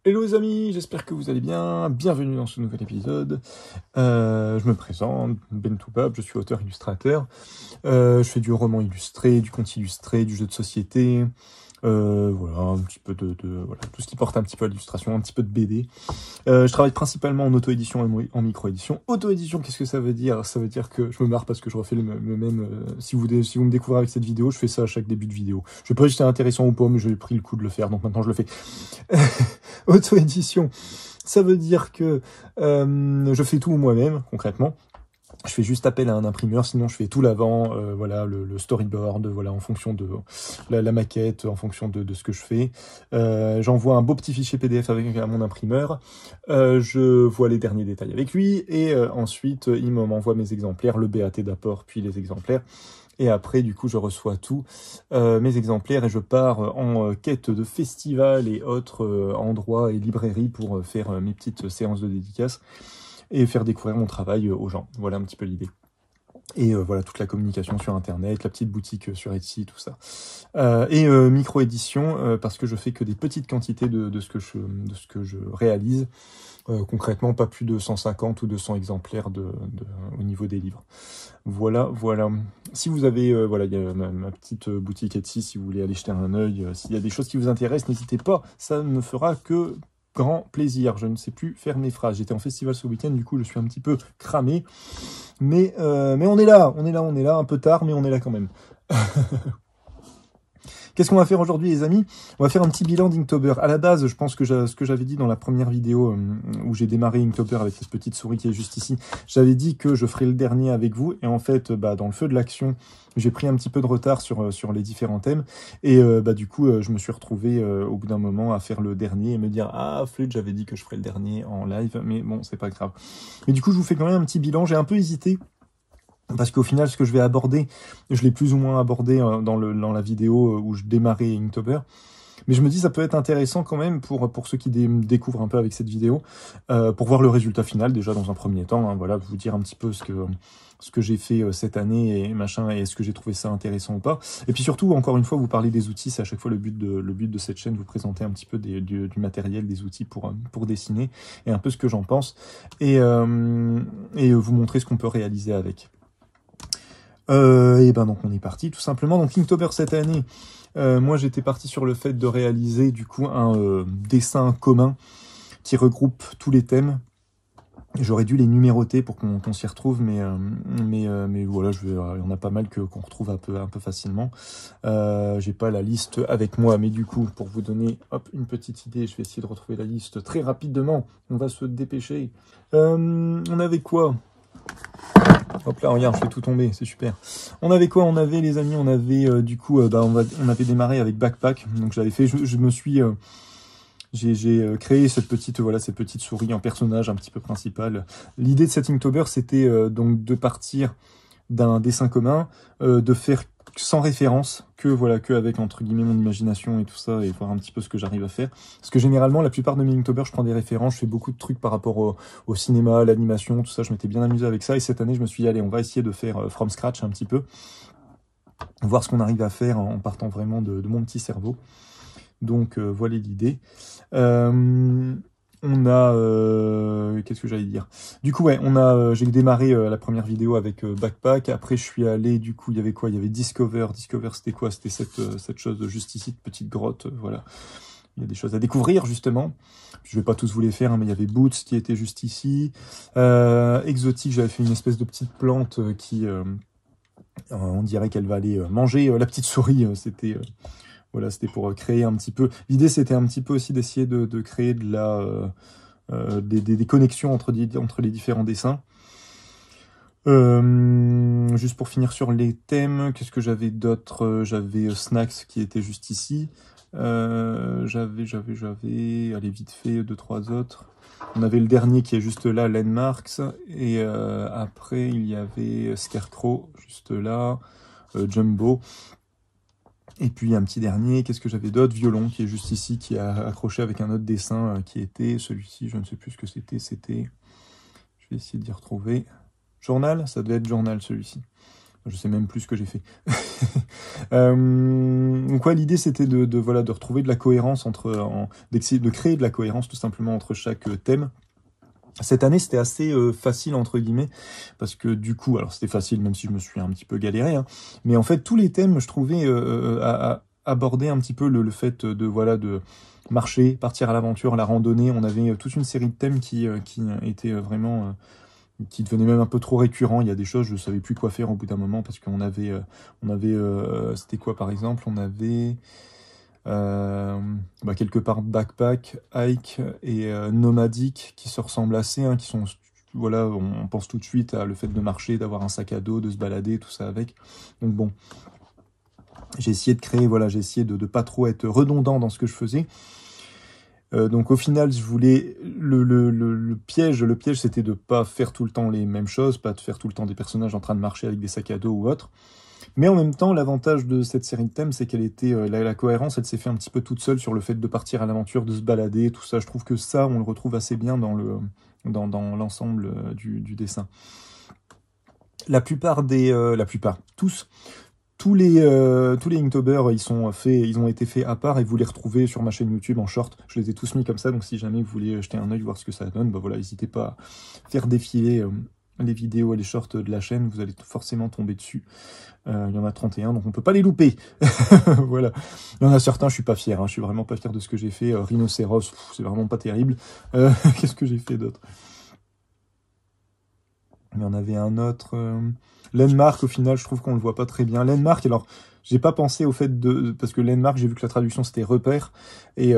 Hello les amis, j'espère que vous allez bien, bienvenue dans ce nouvel épisode. Je me présente, Ben Toubab, je suis auteur-illustrateur. Je fais du roman illustré, du conte illustré, du jeu de société, voilà, un petit peu voilà, tout ce qui porte un petit peu à l'illustration, un petit peu de BD. Je travaille principalement en auto-édition et en micro-édition. Auto-édition, qu'est-ce que ça veut dire? Ça veut dire que je me marre parce que je refais le même... si vous me découvrez avec cette vidéo, je fais ça à chaque début de vidéo. Je sais pas si c'est intéressant ou pas, mais j'ai pris le coup de le faire, donc maintenant je le fais. Auto-édition, ça veut dire que je fais tout moi-même, concrètement. Je fais juste appel à un imprimeur, sinon je fais tout l'avant, voilà, le storyboard, voilà, en fonction de la maquette, en fonction de ce que je fais. J'envoie un beau petit fichier PDF à mon imprimeur, je vois les derniers détails avec lui, et ensuite il m'envoie mes exemplaires, le BAT d'apport, puis les exemplaires. Et après, du coup, je reçois tous mes exemplaires et je pars en quête de festivals et autres endroits et librairies pour faire mes petites séances de dédicaces et faire découvrir mon travail aux gens. Voilà un petit peu l'idée. Et voilà, toute la communication sur Internet, la petite boutique sur Etsy, tout ça. Et micro-édition, parce que je fais que des petites quantités de ce que je réalise. Concrètement, pas plus de 150 ou 200 exemplaires au niveau des livres. Voilà, voilà. Si vous avez, voilà, il y a ma petite boutique Etsy, si vous voulez aller jeter un œil, s'il y a des choses qui vous intéressent, n'hésitez pas, ça ne me fera que grand plaisir. Je ne sais plus faire mes phrases. J'étais en festival ce week-end, du coup je suis un petit peu cramé, mais on est là, un peu tard, mais on est là quand même. Qu'est-ce qu'on va faire aujourd'hui, les amis? On va faire un petit bilan d'Inktober. À la base, je pense que ce que j'avais dit dans la première vidéo où j'ai démarré Inktober avec cette petite souris qui est juste ici, j'avais dit que je ferais le dernier avec vous. Et en fait, dans le feu de l'action, j'ai pris un petit peu de retard sur les différents thèmes. Et du coup, je me suis retrouvé au bout d'un moment à faire le dernier et me dire « Ah, flûte, j'avais dit que je ferais le dernier en live. » Mais bon, c'est pas grave. Mais du coup, je vous fais quand même un petit bilan. J'ai un peu hésité. Parce qu'au final, ce que je vais aborder, je l'ai plus ou moins abordé dans la vidéo où je démarrais Inktober. Mais je me dis ça peut être intéressant quand même pour ceux qui découvrent un peu avec cette vidéo, pour voir le résultat final déjà dans un premier temps. Hein, voilà, vous dire un petit peu ce que j'ai fait cette année et machin, et est-ce que j'ai trouvé ça intéressant ou pas. Et puis surtout, encore une fois, vous parlez des outils, c'est à chaque fois le but de cette chaîne, vous présenter un petit peu du matériel, des outils pour dessiner, et un peu ce que j'en pense, et vous montrer ce qu'on peut réaliser avec. Et donc on est parti tout simplement. Donc Inktober cette année, moi j'étais parti sur le fait de réaliser du coup un dessin commun qui regroupe tous les thèmes. J'aurais dû les numéroter pour qu'on s'y retrouve, mais voilà, il y en a pas mal qu'on retrouve un peu facilement. J'ai pas la liste avec moi, mais du coup, pour vous donner une petite idée, je vais essayer de retrouver la liste très rapidement. On va se dépêcher. On avait quoi? Hop là, regarde, je fais tout tomber, c'est super. On avait quoi? On avait, les amis, on avait du coup, on avait démarré avec Backpack. Donc j'avais fait, je me suis, j'ai créé cette petite souris en personnage un petit peu principal. L'idée de cet Inktober, c'était donc de partir d'un dessin commun, de faire sans référence, que avec entre guillemets mon imagination et tout ça, et voir un petit peu ce que j'arrive à faire. Parce que généralement, la plupart de mes Inktober, je prends des références, je fais beaucoup de trucs par rapport au cinéma, à l'animation, tout ça, je m'étais bien amusé avec ça, et cette année, je me suis dit, allez, on va essayer de faire from scratch un petit peu, voir ce qu'on arrive à faire en partant vraiment de mon petit cerveau. Donc, voilà l'idée. On a... qu'est-ce que j'allais dire? Du coup, ouais, j'ai démarré la première vidéo avec Backpack. Après, je suis allé, du coup, il y avait quoi? Il y avait Discover. Discover, c'était quoi? C'était cette chose juste ici, de petite grotte, voilà. Il y a des choses à découvrir, justement. Je vais pas tous vous les faire, hein, mais il y avait Boots qui était juste ici. Exotique, j'avais fait une espèce de petite plante qui... on dirait qu'elle va aller manger la petite souris. C'était... Voilà, c'était pour créer un petit peu... L'idée, c'était un petit peu aussi d'essayer de créer des connexions entre les différents dessins. Juste pour finir sur les thèmes, qu'est-ce que j'avais d'autre? J'avais Snacks qui était juste ici. J'avais... Allez, vite fait, 2-3 autres. On avait le dernier qui est juste là, Landmarks. Et après, il y avait Scarecrow, juste là. Jumbo. Et puis un petit dernier, qu'est-ce que j'avais d'autre? Violon, qui est juste ici, qui est accroché avec un autre dessin qui était celui-ci, je ne sais plus ce que c'était, je vais essayer d'y retrouver. Journal, ça devait être Journal celui-ci. Je sais même plus ce que j'ai fait. Donc ouais, l'idée c'était voilà, de retrouver de la cohérence d'essayer de créer de la cohérence tout simplement entre chaque thème. Cette année, c'était assez facile, entre guillemets, parce que du coup, alors c'était facile, même si je me suis un petit peu galéré, hein, mais en fait, tous les thèmes, je trouvais, aborder un petit peu le fait voilà, de marcher, partir à l'aventure, la randonnée. On avait toute une série de thèmes qui étaient vraiment... qui devenaient même un peu trop récurrents. Il y a des choses, je savais plus quoi faire au bout d'un moment, parce qu'on avait... c'était quoi, par exemple? On avait... quelque part backpack, hike et nomadique qui se ressemblent assez, hein, qui sont, voilà, on pense tout de suite à le fait de marcher, d'avoir un sac à dos, de se balader, tout ça avec. Donc bon, j'ai essayé de créer, voilà, j'ai essayé de pas trop être redondant dans ce que je faisais. Donc au final, je voulais le piège c'était de pas faire tout le temps les mêmes choses, pas de faire tout le temps des personnages en train de marcher avec des sacs à dos ou autre. Mais en même temps, l'avantage de cette série de thèmes, c'est qu'elle était la cohérence, elle s'est fait un petit peu toute seule sur le fait de partir à l'aventure, de se balader, tout ça. Je trouve que ça, on le retrouve assez bien dans l'ensemble du dessin. Tous les Inktober, ils ont été faits à part et vous les retrouvez sur ma chaîne YouTube en short. Je les ai tous mis comme ça, donc si jamais vous voulez jeter un œil, voir ce que ça donne, bah voilà, n'hésitez pas à faire défiler les vidéos et les shorts de la chaîne, vous allez forcément tomber dessus. Il y en a 31, donc on peut pas les louper. Voilà. Il y en a certains, je suis pas fier, hein, je suis vraiment pas fier de ce que j'ai fait. Rhinocéros, c'est vraiment pas terrible. Qu'est-ce que j'ai fait d'autre? Il y en avait un autre. Landmark, au final, je trouve qu'on le voit pas très bien. Landmark, alors, j'ai pas pensé au fait parce que Landmark, j'ai vu que la traduction c'était repère, et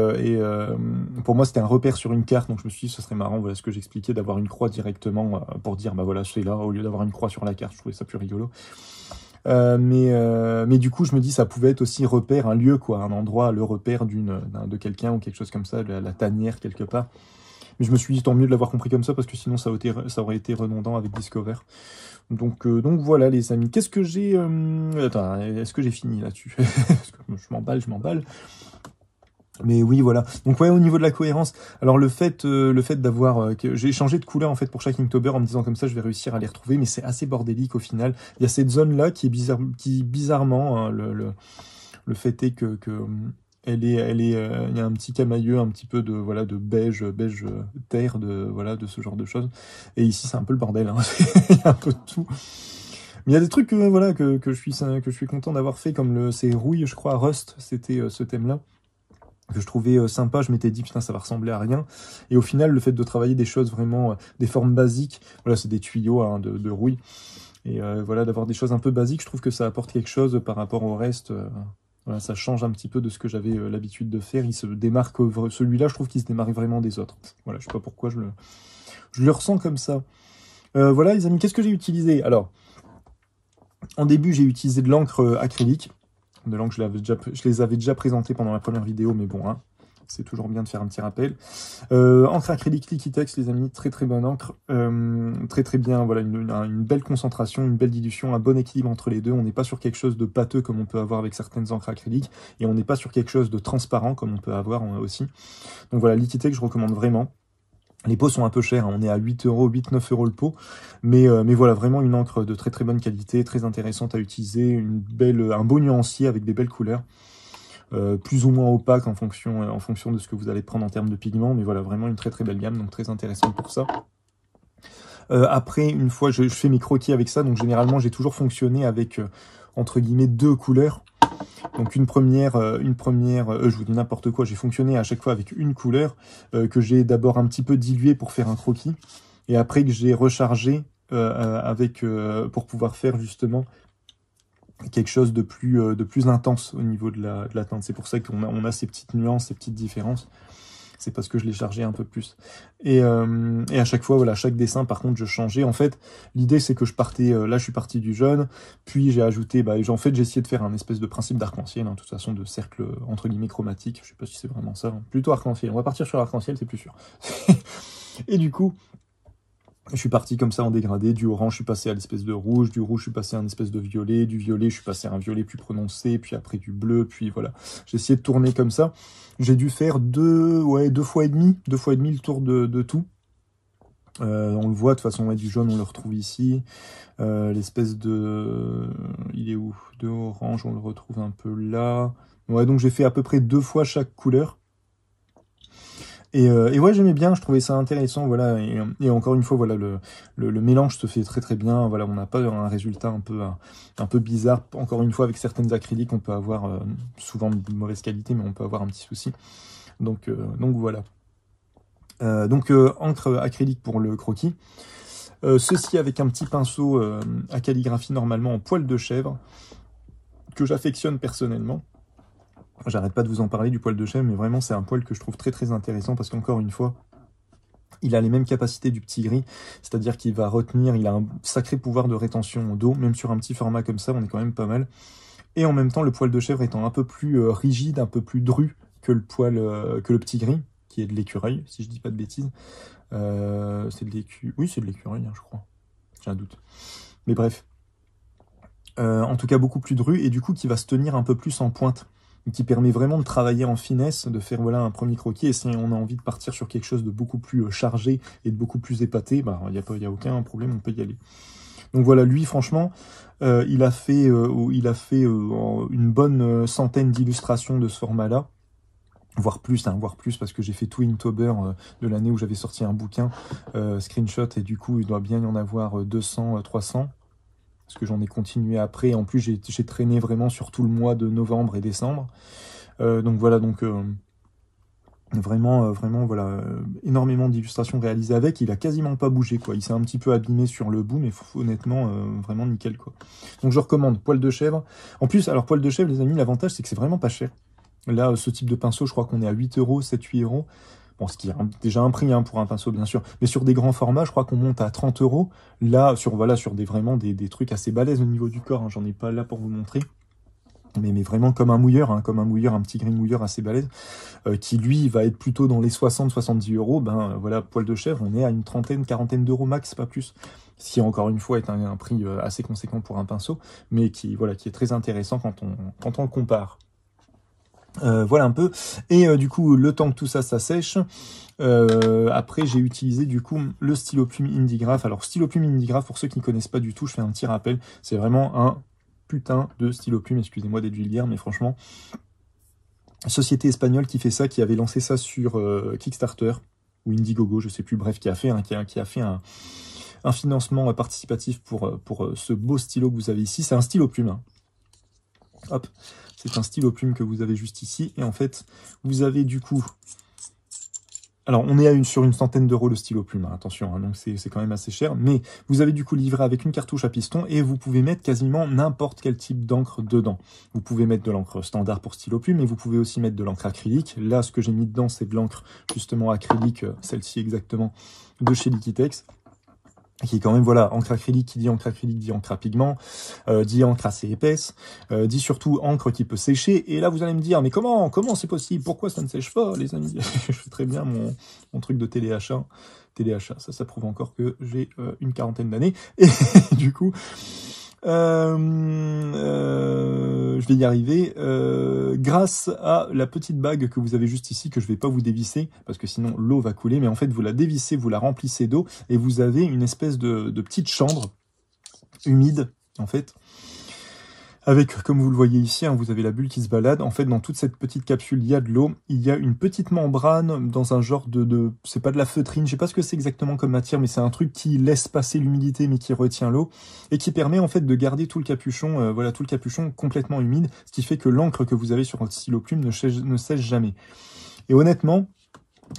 pour moi c'était un repère sur une carte, donc je me suis dit ce serait marrant, voilà ce que j'expliquais, d'avoir une croix directement pour dire bah voilà c'est là, au lieu d'avoir une croix sur la carte, je trouvais ça plus rigolo. Mais du coup je me dis ça pouvait être aussi repère, un lieu quoi, un endroit, le repère de quelqu'un ou quelque chose comme ça, la tanière quelque part. Mais je me suis dit tant mieux de l'avoir compris comme ça parce que sinon ça aurait été redondant avec Discover. Donc voilà les amis. Qu'est-ce que j'ai... Attends, est-ce que j'ai fini là-dessus? Je m'emballe. Mais oui, voilà. Donc ouais, au niveau de la cohérence, alors le fait d'avoir... j'ai changé de couleur en fait pour chaque Inktober en me disant comme ça je vais réussir à les retrouver, mais c'est assez bordélique au final. Il y a cette zone-là qui est bizarrement, hein, le fait est que il y a un petit camailleux, un petit peu de voilà de beige terre, de ce genre de choses. Et ici c'est un peu le bordel, hein. Il y a un peu de tout. Mais il y a des trucs que je suis content d'avoir fait, comme c'est rouille, je crois, Rust, c'était ce thème-là que je trouvais sympa. Je m'étais dit putain ça va ressembler à rien. Et au final le fait de travailler des choses vraiment des formes basiques, voilà c'est des tuyaux hein, de rouille. Et voilà d'avoir des choses un peu basiques, je trouve que ça apporte quelque chose par rapport au reste. Voilà, ça change un petit peu de ce que j'avais l'habitude de faire. Il se démarque, celui-là, je trouve qu'il se démarque vraiment des autres. Voilà, je sais pas pourquoi je le ressens comme ça. Voilà, les amis, qu'est-ce que j'ai utilisé? Alors, en début, j'ai utilisé de l'encre acrylique. De l'encre, je les avais déjà présentées pendant la première vidéo, mais bon, hein, c'est toujours bien de faire un petit rappel. Encre acrylique Liquitex, les amis, très très bonne encre, très bien, voilà, une belle concentration, une belle dilution, un bon équilibre entre les deux. On n'est pas sur quelque chose de pâteux comme on peut avoir avec certaines encres acryliques, et on n'est pas sur quelque chose de transparent comme on peut avoir aussi. Donc voilà, Liquitex, je recommande vraiment. Les pots sont un peu chers, hein, on est à 8 €, 8-9 € le pot, mais voilà, vraiment une encre de très très bonne qualité, très intéressante à utiliser, un beau nuancier avec des belles couleurs. Plus ou moins opaque en fonction de ce que vous allez prendre en termes de pigments, mais voilà, vraiment une très très belle gamme, donc très intéressante pour ça. Après, une fois, je fais mes croquis avec ça, donc généralement, j'ai toujours fonctionné avec, entre guillemets, 2 couleurs. Donc une première, je vous dis n'importe quoi, j'ai fonctionné à chaque fois avec une couleur, que j'ai d'abord un petit peu dilué pour faire un croquis, et après que j'ai rechargé pour pouvoir faire justement quelque chose de plus intense au niveau de la teinte. C'est pour ça qu'on a ces petites nuances, ces petites différences. C'est parce que je l'ai chargé un peu plus. Et à chaque fois, voilà, chaque dessin, par contre, je changeais. En fait, l'idée, c'est que je partais... là, je suis parti du jaune, puis j'ai ajouté... en fait, j'ai essayé de faire un espèce de principe d'arc-en-ciel, hein, de toute façon, de cercle, entre guillemets, chromatique. Je sais pas si c'est vraiment ça. Hein. Plutôt arc-en-ciel. On va partir sur l'arc-en-ciel, c'est plus sûr. Et du coup... je suis parti comme ça en dégradé, du orange je suis passé à l'espèce de rouge, du rouge je suis passé à un espèce de violet, du violet je suis passé à un violet plus prononcé, puis après du bleu, puis voilà. J'ai essayé de tourner comme ça. J'ai dû faire deux fois et demi le tour de tout. On le voit, de toute façon, ouais, du jaune, on le retrouve ici. L'espèce de... Il est où? De orange, on le retrouve un peu là. Ouais, donc j'ai fait à peu près 2 fois chaque couleur. Et ouais, j'aimais bien, je trouvais ça intéressant, voilà. Et encore une fois, voilà, le mélange se fait très très bien. Voilà, on n'a pas un résultat un peu bizarre. Encore une fois, avec certaines acryliques, on peut avoir souvent de mauvaise qualité, mais on peut avoir un petit souci. Donc voilà. Encre acrylique pour le croquis. Ceci avec un petit pinceau à calligraphie normalement en poil de chèvre, que j'affectionne personnellement. J'arrête pas de vous en parler du poil de chèvre, mais vraiment c'est un poil que je trouve très très intéressant parce qu'encore une fois, il a les mêmes capacités du petit gris, c'est-à-dire qu'il va retenir, il a un sacré pouvoir de rétention d'eau, même sur un petit format comme ça, on est quand même pas mal. Et en même temps, le poil de chèvre étant un peu plus rigide, un peu plus dru que le poil, que le petit gris, qui est de l'écureuil, si je dis pas de bêtises. C'est de l'écureuil, oui c'est de l'écureuil, hein, je crois, j'ai un doute. Mais bref, en tout cas beaucoup plus dru, et du coup qui va se tenir un peu plus en pointe, qui permet vraiment de travailler en finesse, de faire voilà un premier croquis, et si on a envie de partir sur quelque chose de beaucoup plus chargé et de beaucoup plus épaté, bah il y a aucun problème, on peut y aller. Donc voilà, lui franchement, il a fait une bonne centaine d'illustrations de ce format-là, voire plus, parce que j'ai fait tout Inktober de l'année où j'avais sorti un bouquin, screenshot, et du coup il doit bien y en avoir 200, 300. Parce que j'en ai continué après. En plus, j'ai traîné vraiment sur tout le mois de novembre et décembre. Donc voilà, vraiment, voilà, énormément d'illustrations réalisées avec. Il a quasiment pas bougé, quoi. Il s'est un petit peu abîmé sur le bout, mais honnêtement, vraiment nickel, quoi. Donc je recommande poil de chèvre. En plus, alors poil de chèvre, les amis, l'avantage, c'est que c'est vraiment pas cher. Là, ce type de pinceau, je crois qu'on est à 8 €, 7-8 €. Bon, ce qui est déjà un prix hein, pour un pinceau, bien sûr. Mais sur des grands formats, je crois qu'on monte à 30 €. Là, sur vraiment des trucs assez balèzes au niveau du corps. Hein, j'en ai pas là pour vous montrer. Mais vraiment comme un mouilleur, un petit green mouilleur assez balèze, qui lui va être plutôt dans les 60-70 €. Ben voilà, poil de chèvre, on est à une trentaine, quarantaine d'euros max, pas plus. Ce qui encore une fois est un prix assez conséquent pour un pinceau, mais qui est très intéressant quand on le compare. Voilà un peu, et du coup le temps que tout ça sèche, après j'ai utilisé du coup le stylo plume Indigraph. Alors stylo plume Indigraph, pour ceux qui ne connaissent pas du tout, je fais un petit rappel, c'est vraiment un putain de stylo plume, excusez-moi d'être vulgaire, mais franchement, société espagnole qui fait ça, qui avait lancé ça sur Kickstarter ou Indiegogo, je sais plus, bref, qui a fait un financement participatif pour ce beau stylo que vous avez ici. C'est un stylo plume, hein. Hop, c'est un stylo plume que vous avez juste ici. Et en fait, vous avez du coup... Alors, on est sur une centaine d'euros le stylo plume, hein, attention, hein, donc c'est quand même assez cher. Mais vous avez du coup livré avec une cartouche à piston et vous pouvez mettre quasiment n'importe quel type d'encre dedans. Vous pouvez mettre de l'encre standard pour stylo plume, mais vous pouvez aussi mettre de l'encre acrylique. Là, ce que j'ai mis dedans, c'est de l'encre justement acrylique, celle-ci exactement, de chez Liquitex. Qui est quand même, voilà, encre acrylique, qui dit encre acrylique, dit encre à pigment, dit encre assez épaisse, dit surtout encre qui peut sécher. Et là, vous allez me dire, mais comment c'est possible? Pourquoi ça ne sèche pas, les amis? Je fais très bien mon truc de téléachat. Téléachat, ça prouve encore que j'ai une quarantaine d'années. Et du coup... je vais y arriver grâce à la petite bague que vous avez juste ici, que je vais pas vous dévisser parce que sinon l'eau va couler, mais en fait vous la dévissez, vous la remplissez d'eau et vous avez une espèce de petite chambre humide en fait, avec, comme vous le voyez ici, hein, vous avez la bulle qui se balade. En fait, dans toute cette petite capsule, il y a de l'eau. Il y a une petite membrane dans un genre c'est pas de la feutrine, je sais pas ce que c'est exactement comme matière, mais c'est un truc qui laisse passer l'humidité, mais qui retient l'eau, et qui permet en fait de garder tout le capuchon, voilà, tout le capuchon complètement humide, ce qui fait que l'encre que vous avez sur votre stylo plume ne sèche jamais. Et honnêtement,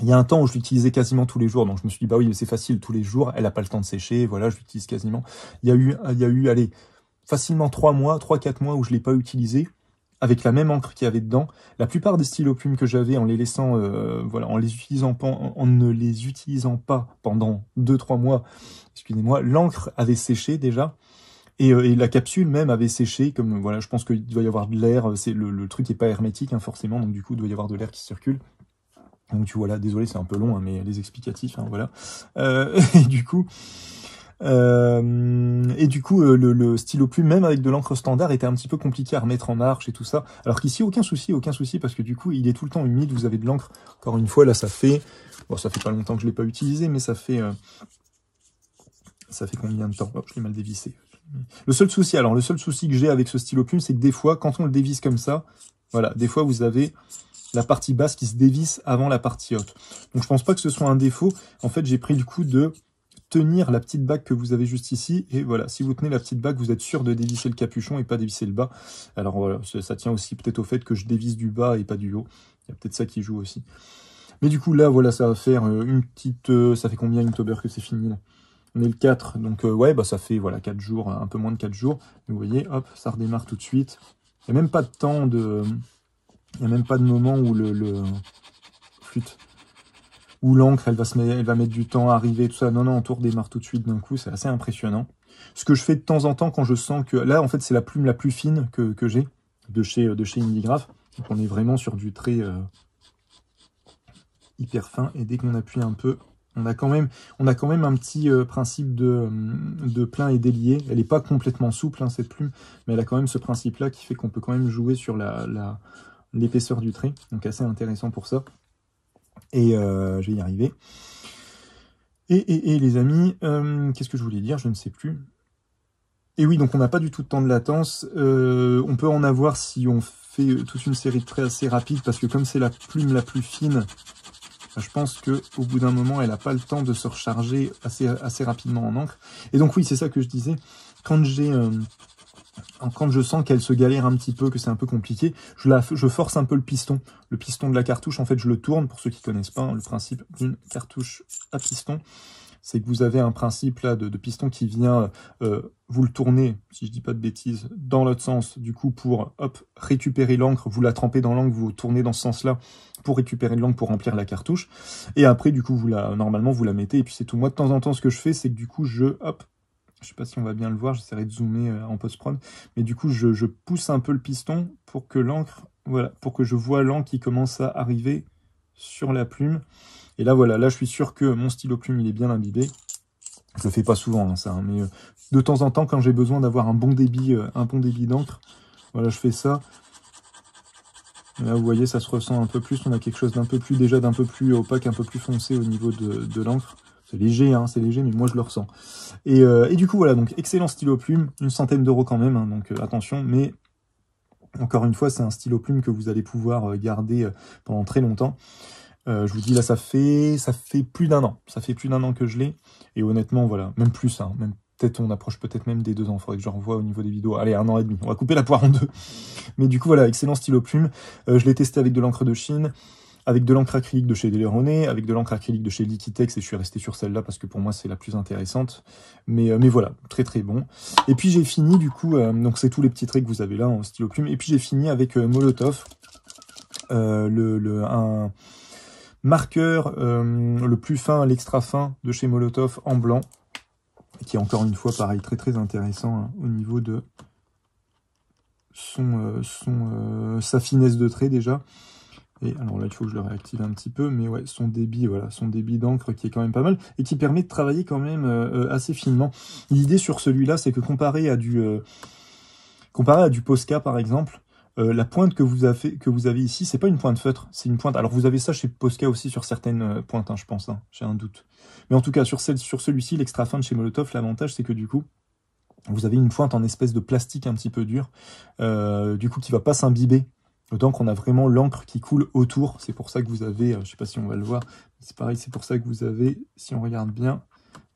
il y a un temps où je l'utilisais quasiment tous les jours, donc je me suis dit, bah oui, c'est facile, tous les jours, elle a pas le temps de sécher, voilà, je l'utilise quasiment. Il y a eu, allez, facilement 3-4 mois où je l'ai pas utilisé, avec la même encre qu'il y avait dedans. La plupart des stylos plumes que j'avais, en les laissant, voilà, en ne les utilisant pas pendant 2-3 mois, excusez-moi, l'encre avait séché déjà. Et la capsule même avait séché, comme voilà, je pense qu'il doit y avoir de l'air, c'est le truc n'est pas hermétique hein, forcément, donc du coup il doit y avoir de l'air qui circule. Donc tu vois là, désolé c'est un peu long, hein, mais les explicatifs, hein, voilà. Et du coup, le stylo plume, même avec de l'encre standard, était un petit peu compliqué à remettre en marche et tout ça. Alors qu'ici, aucun souci, parce que du coup, il est tout le temps humide, vous avez de l'encre. Encore une fois, là, ça fait pas longtemps que je l'ai pas utilisé, mais ça fait Ça fait combien de temps? Oh, je l'ai mal dévissé. Le seul souci que j'ai avec ce stylo plume, c'est que des fois, quand on le dévisse comme ça, voilà, des fois vous avez la partie basse qui se dévisse avant la partie haute. Donc je pense pas que ce soit un défaut. En fait, j'ai pris le coup de tenir la petite bague que vous avez juste ici. Et voilà, si vous tenez la petite bague, vous êtes sûr de dévisser le capuchon et pas dévisser le bas. Alors voilà, ça tient aussi peut-être au fait que je dévisse du bas et pas du haut. Il y a peut-être ça qui joue aussi. Mais du coup, là, voilà, ça va faire une petite... ça fait combien Inktober que c'est fini là? On est le 4, donc ouais, bah ça fait voilà 4 jours, un peu moins de 4 jours. Vous voyez, hop, ça redémarre tout de suite. Il n'y a même pas de temps de... Il n'y a même pas de moment où flûte, où l'encre, elle va mettre du temps à arriver, tout ça. Non, non, on tout redémarre tout de suite d'un coup, c'est assez impressionnant. Ce que je fais de temps en temps quand je sens que... Là, en fait, c'est la plume la plus fine que j'ai de chez Indigraph. Donc on est vraiment sur du trait hyper fin. Et dès qu'on appuie un peu... On a quand même un petit principe de plein et délié. Elle n'est pas complètement souple, hein, cette plume, mais elle a quand même ce principe-là qui fait qu'on peut quand même jouer sur l'épaisseur du trait. Donc assez intéressant pour ça. Et je vais y arriver. Et les amis, qu'est-ce que je voulais dire? Je ne sais plus. Et oui, donc on n'a pas du tout de temps de latence. On peut en avoir si on fait toute une série de traits assez rapides, parce que comme c'est la plume la plus fine, je pense qu'au bout d'un moment, elle n'a pas le temps de se recharger assez rapidement en encre. Et donc oui, c'est ça que je disais. Quand je sens qu'elle se galère un petit peu, que c'est un peu compliqué, je force un peu le piston. Le piston de la cartouche, en fait, je le tourne. Pour ceux qui ne connaissent pas, hein, le principe d'une cartouche à piston, c'est que vous avez un principe là de piston qui vient, vous le tournez, si je dis pas de bêtises, dans l'autre sens, du coup, pour hop, récupérer l'encre, vous la trempez dans l'encre, vous tournez dans ce sens-là pour récupérer de l'encre pour remplir la cartouche. Et après, du coup, normalement, vous la mettez, et puis c'est tout. Moi, de temps en temps, ce que je fais, c'est que du coup, hop, je sais pas si on va bien le voir, j'essaierai de zoomer en post-prod, mais du coup, je pousse un peu le piston pour que l'encre, voilà, pour que je vois l'encre qui commence à arriver sur la plume. Et là, voilà, là, je suis sûr que mon stylo plume, il est bien imbibé. Je le fais pas souvent, hein, ça, hein, mais de temps en temps, quand j'ai besoin d'avoir un bon débit d'encre, voilà, je fais ça. Et là, vous voyez, ça se ressent un peu plus. On a quelque chose d'un peu plus opaque, un peu plus foncé au niveau de l'encre. C'est léger, hein, c'est léger, mais moi, je le ressens. Et du coup, voilà, donc, excellent stylo plume, une centaine d'euros quand même, hein, donc attention, mais encore une fois, c'est un stylo plume que vous allez pouvoir garder pendant très longtemps. Je vous dis là, ça fait plus d'un an. Ça fait plus d'un an que je l'ai. Et honnêtement, voilà, même plus, hein, même peut-être on approche peut-être même des 2 ans. Faudrait que je revoie au niveau des vidéos. Allez, 1 an et demi. On va couper la poire en 2. Mais du coup, voilà, excellent stylo plume. Je l'ai testé avec de l'encre de Chine, avec de l'encre acrylique de chez Delaunay, avec de l'encre acrylique de chez Liquitex, et je suis resté sur celle-là parce que pour moi c'est la plus intéressante. Mais voilà, très très bon. Et puis j'ai fini du coup, donc c'est tous les petits traits que vous avez là en stylo plume. Et puis j'ai fini avec Molotov, un marqueur le plus fin, l'extra fin de chez Molotov en blanc, qui est encore une fois pareil, très très intéressant hein, au niveau de sa finesse de trait déjà. Et alors là, il faut que je le réactive un petit peu, mais ouais, son débit, voilà, son débit d'encre qui est quand même pas mal et qui permet de travailler quand même assez finement. L'idée sur celui-là, c'est que comparé à du Posca par exemple, la pointe que vous avez ici, c'est pas une pointe feutre, c'est une pointe. Alors vous avez ça chez Posca aussi sur certaines pointes, hein, je pense, hein, j'ai un doute. Mais en tout cas, sur celui-ci, l'extra fin de chez Molotov, l'avantage c'est que du coup, vous avez une pointe en espèce de plastique un petit peu dur, du coup qui va pas s'imbiber. Autant qu'on a vraiment l'encre qui coule autour. C'est pour ça que vous avez, je sais pas si on va le voir, c'est pareil, c'est pour ça que vous avez, si on regarde bien,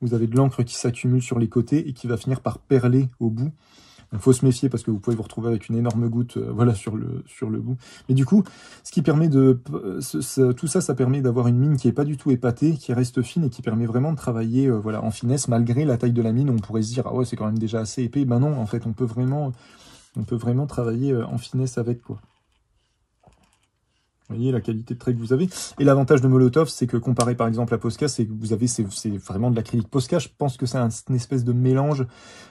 vous avez de l'encre qui s'accumule sur les côtés et qui va finir par perler au bout. Il faut se méfier parce que vous pouvez vous retrouver avec une énorme goutte voilà, sur le bout. Mais du coup, ce qui permet tout ça, ça permet d'avoir une mine qui est pas du tout épatée, qui reste fine et qui permet vraiment de travailler voilà, en finesse malgré la taille de la mine. On pourrait se dire, ah ouais, c'est quand même déjà assez épais. Ben non, en fait, on peut vraiment travailler en finesse avec, quoi. Vous voyez la qualité de trait que vous avez. Et l'avantage de Molotov, c'est que comparé par exemple à Posca, c'est que vous avez, c'est vraiment de l'acrylique Posca. Je pense que c'est une espèce de mélange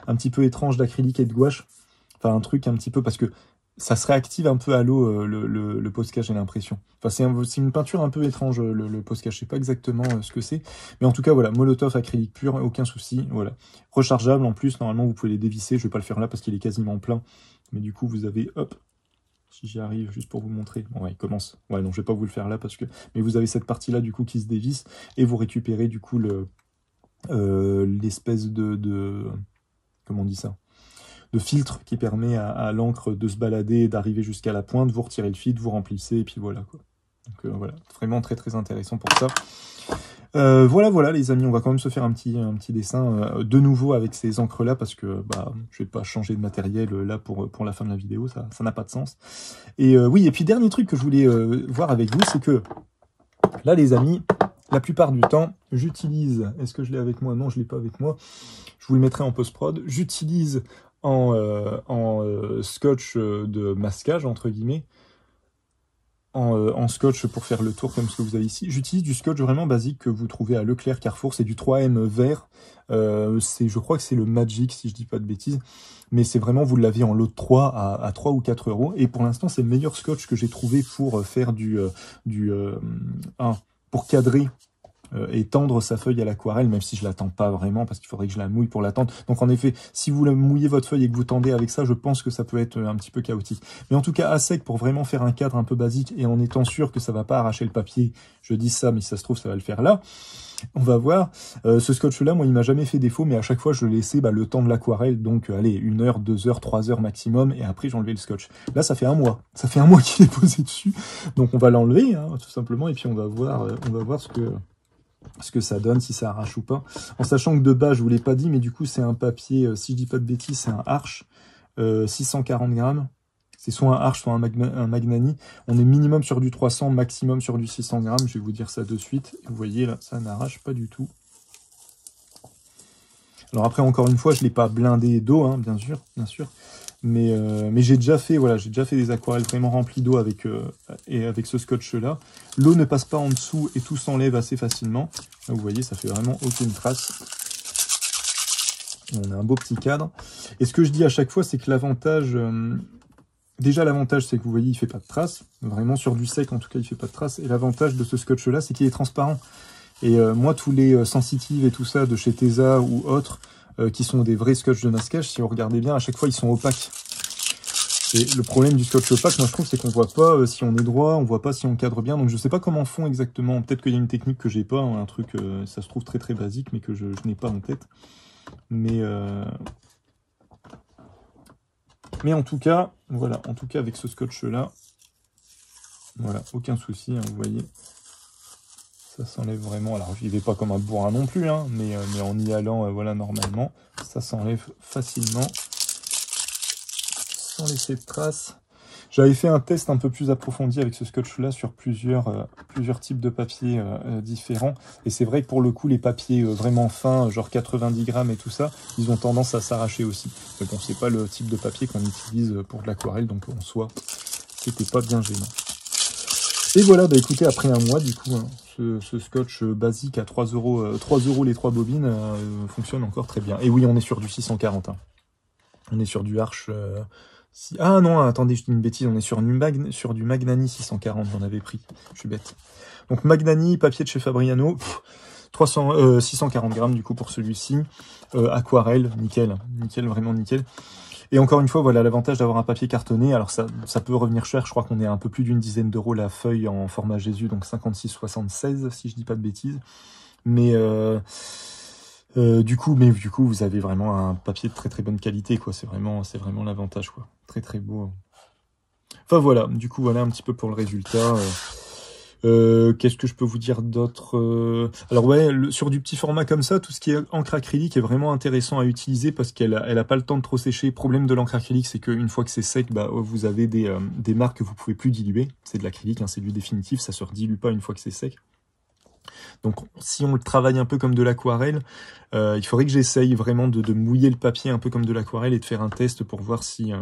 un petit peu étrange d'acrylique et de gouache. Enfin, un truc un petit peu, parce que ça se réactive un peu à l'eau, le Posca, j'ai l'impression. Enfin, c'est une peinture un peu étrange, le Posca. Je sais pas exactement ce que c'est. Mais en tout cas, voilà, Molotov acrylique pur, aucun souci. Voilà. Rechargeable en plus, normalement, vous pouvez les dévisser. Je vais pas le faire là parce qu'il est quasiment plein. Mais du coup, vous avez, hop, si j'y arrive, juste pour vous montrer. Bon, ouais, il commence. Ouais, non, je vais pas vous le faire là parce que... Mais vous avez cette partie-là, du coup, qui se dévisse. Et vous récupérez, du coup, l'espèce comment on dit ça, de filtre qui permet à l'encre de se balader, d'arriver jusqu'à la pointe, vous retirez le filtre, vous remplissez, et puis voilà, quoi. Donc voilà, vraiment très très intéressant pour ça. Voilà les amis, on va quand même se faire un petit dessin de nouveau avec ces encres là parce que je vais pas changer de matériel là pour la fin de la vidéo, ça n'a pas de sens. Et oui, et puis dernier truc que je voulais voir avec vous, c'est que là les amis, la plupart du temps, j'utilise, est-ce que je l'ai avec moi? Non, je l'ai pas avec moi, je vous le mettrai en post-prod, j'utilise en scotch de masquage entre guillemets, en scotch pour faire le tour comme ce que vous avez ici. J'utilise du scotch vraiment basique que vous trouvez à Leclerc, Carrefour, c'est du 3M vert, je crois que c'est le Magic si je dis pas de bêtises, mais c'est vraiment, vous l'avez en lot de 3 à 3 ou 4 euros, et pour l'instant c'est le meilleur scotch que j'ai trouvé pour faire pour cadrer et tendre sa feuille à l'aquarelle, même si je la tends pas vraiment, parce qu'il faudrait que je la mouille pour la tendre. Donc en effet, si vous mouillez votre feuille et que vous tendez avec ça, je pense que ça peut être un petit peu chaotique. Mais en tout cas, à sec, pour vraiment faire un cadre un peu basique, et en étant sûr que ça va pas arracher le papier, je dis ça, mais si ça se trouve, ça va le faire là. On va voir. Ce scotch-là, moi, il m'a jamais fait défaut, mais à chaque fois, je laissais le temps de l'aquarelle, donc allez, 1 heure, 2 heures, 3 heures maximum, et après, j'enlevais le scotch. Là, ça fait un mois. Ça fait un mois qu'il est posé dessus, donc on va l'enlever, hein, tout simplement, et puis on va voir ce que ça donne, si ça arrache ou pas. En sachant que de bas, je vous l'ai pas dit, mais du coup, c'est un papier, si je dis pas de bêtises, c'est un Arches, 640 grammes. C'est soit un Arches, soit un Magnani. On est minimum sur du 300, maximum sur du 600 grammes. Je vais vous dire ça de suite. Vous voyez, là, ça n'arrache pas du tout. Alors après, encore une fois, je l'ai pas blindé d'eau, hein, bien sûr. Mais j'ai déjà fait, des aquarelles vraiment remplies d'eau avec ce scotch-là. L'eau ne passe pas en dessous et tout s'enlève assez facilement. Là, vous voyez, ça fait vraiment aucune trace. On a un beau petit cadre. Et ce que je dis à chaque fois, c'est que l'avantage... déjà, l'avantage, c'est que vous voyez, il fait pas de traces. Vraiment, sur du sec, en tout cas, il fait pas de traces. Et l'avantage de ce scotch-là, c'est qu'il est transparent. Et moi, tous les sensitives et tout ça de chez Tesa ou autres, qui sont des vrais scotch de masquage, si vous regardez bien, à chaque fois, ils sont opaques. Et le problème du scotch opaque, moi, je trouve, c'est qu'on voit pas si on est droit, on voit pas si on cadre bien. Donc, je sais pas comment font exactement. Peut-être qu'il y a une technique que j'ai pas, hein, un truc, ça se trouve très très basique, mais que je n'ai pas en tête. Mais en tout cas, voilà, avec ce scotch-là, voilà, aucun souci, hein, vous voyez. Ça s'enlève vraiment, alors j'y vais pas comme un bourrin non plus, hein, mais en y allant, voilà, normalement, ça s'enlève facilement, sans laisser de traces. J'avais fait un test un peu plus approfondi avec ce scotch-là sur plusieurs types de papiers différents, et c'est vrai que pour le coup, les papiers vraiment fins, genre 90 grammes et tout ça, ils ont tendance à s'arracher aussi. Mais bon, c'est pas le type de papier qu'on utilise pour de l'aquarelle, donc en soi, c'était pas bien gênant. Et voilà, écoutez, après un mois, du coup, hein, ce scotch basique à 3 euros les 3 bobines fonctionne encore très bien. Et oui, on est sur du 640. Hein. On est sur du Arches... Ah non, attendez, je dis une bêtise, on est sur du Magnani 640, j'en avais pris. Je suis bête. Donc Magnani, papier de chez Fabriano, 640 grammes du coup pour celui-ci. Aquarelle, nickel, vraiment nickel. Et encore une fois, voilà l'avantage d'avoir un papier cartonné. Alors ça peut revenir cher, je crois qu'on est à un peu plus d'une dizaine d'euros la feuille en format Jésus, donc 56,76 si je dis pas de bêtises. Mais du coup, vous avez vraiment un papier de très très bonne qualité, quoi. C'est vraiment l'avantage, quoi. Très très beau. Enfin voilà, du coup voilà un petit peu pour le résultat. Qu'est-ce que je peux vous dire d'autre? Alors ouais, sur du petit format comme ça, tout ce qui est encre acrylique est vraiment intéressant à utiliser parce qu'elle a pas le temps de trop sécher. Le problème de l'encre acrylique, c'est qu'une fois que c'est sec, vous avez des marques que vous pouvez plus diluer. C'est de l'acrylique, hein, c'est du définitif, ça se redilue pas une fois que c'est sec. Donc si on le travaille un peu comme de l'aquarelle, il faudrait que j'essaye vraiment de mouiller le papier un peu comme de l'aquarelle et de faire un test pour voir si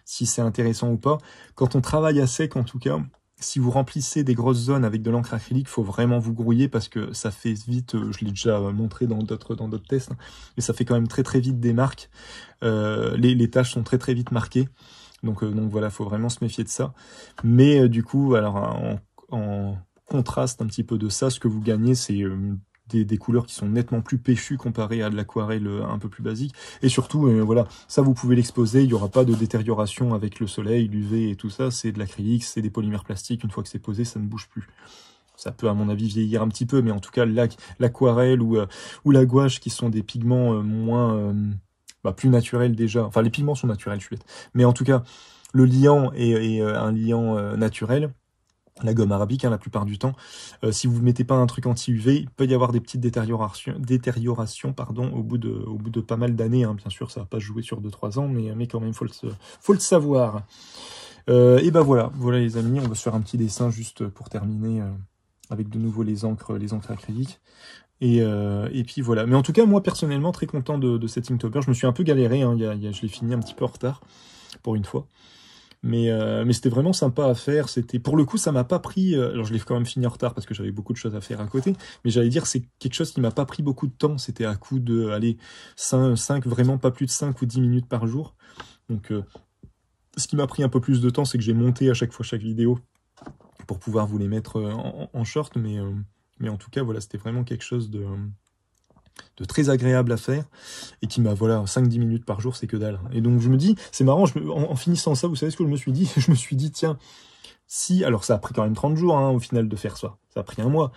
c'est intéressant ou pas. Quand on travaille à sec en tout cas, si vous remplissez des grosses zones avec de l'encre acrylique, il faut vraiment vous grouiller parce que ça fait vite, je l'ai déjà montré dans d'autres tests, hein, mais ça fait quand même très très vite des marques. Les taches sont très très vite marquées. Donc voilà, il faut vraiment se méfier de ça. Mais du coup, alors en contraste un petit peu de ça, ce que vous gagnez, c'est des couleurs qui sont nettement plus péchues comparées à de l'aquarelle un peu plus basique. Et surtout, voilà, ça vous pouvez l'exposer, il n'y aura pas de détérioration avec le soleil, l'UV et tout ça. C'est de l'acrylique, c'est des polymères plastiques. Une fois que c'est posé, ça ne bouge plus. ça peut à mon avis vieillir un petit peu, mais en tout cas l'aquarelle ou la gouache qui sont des pigments moins plus naturels déjà. Enfin les pigments sont naturels, je suis bête. Mais en tout cas le liant est un liant naturel. La gomme arabique, hein, la plupart du temps. Si vous ne mettez pas un truc anti-UV, il peut y avoir des petites détériorations pardon, au bout de pas mal d'années. Hein. Bien sûr, ça va pas jouer sur 2-3 ans, mais quand même, faut le savoir. Et ben voilà les amis, on va se faire un petit dessin juste pour terminer avec de nouveau les encres acryliques. Et puis voilà. Mais en tout cas, moi personnellement, très content de cet Inktober. Je me suis un peu galéré, hein. Je l'ai fini un petit peu en retard, pour une fois. Mais c'était vraiment sympa à faire. C'était pour le coup, ça m'a pas pris. Alors je l'ai quand même fini en retard parce que j'avais beaucoup de choses à faire à côté. Mais j'allais dire, c'est quelque chose qui m'a pas pris beaucoup de temps. C'était à coup de, allez, 5, vraiment pas plus de 5 ou 10 minutes par jour. Donc, ce qui m'a pris un peu plus de temps, c'est que j'ai monté à chaque fois chaque vidéo pour pouvoir vous les mettre en short. Mais en tout cas, voilà, c'était vraiment quelque chose de très agréable à faire et qui m'a, voilà, 5-10 minutes par jour, c'est que dalle. Et donc je me dis, c'est marrant, en finissant ça, vous savez ce que je me suis dit? Je me suis dit, tiens, si, alors ça a pris quand même 30 jours hein, au final de faire ça a pris un mois,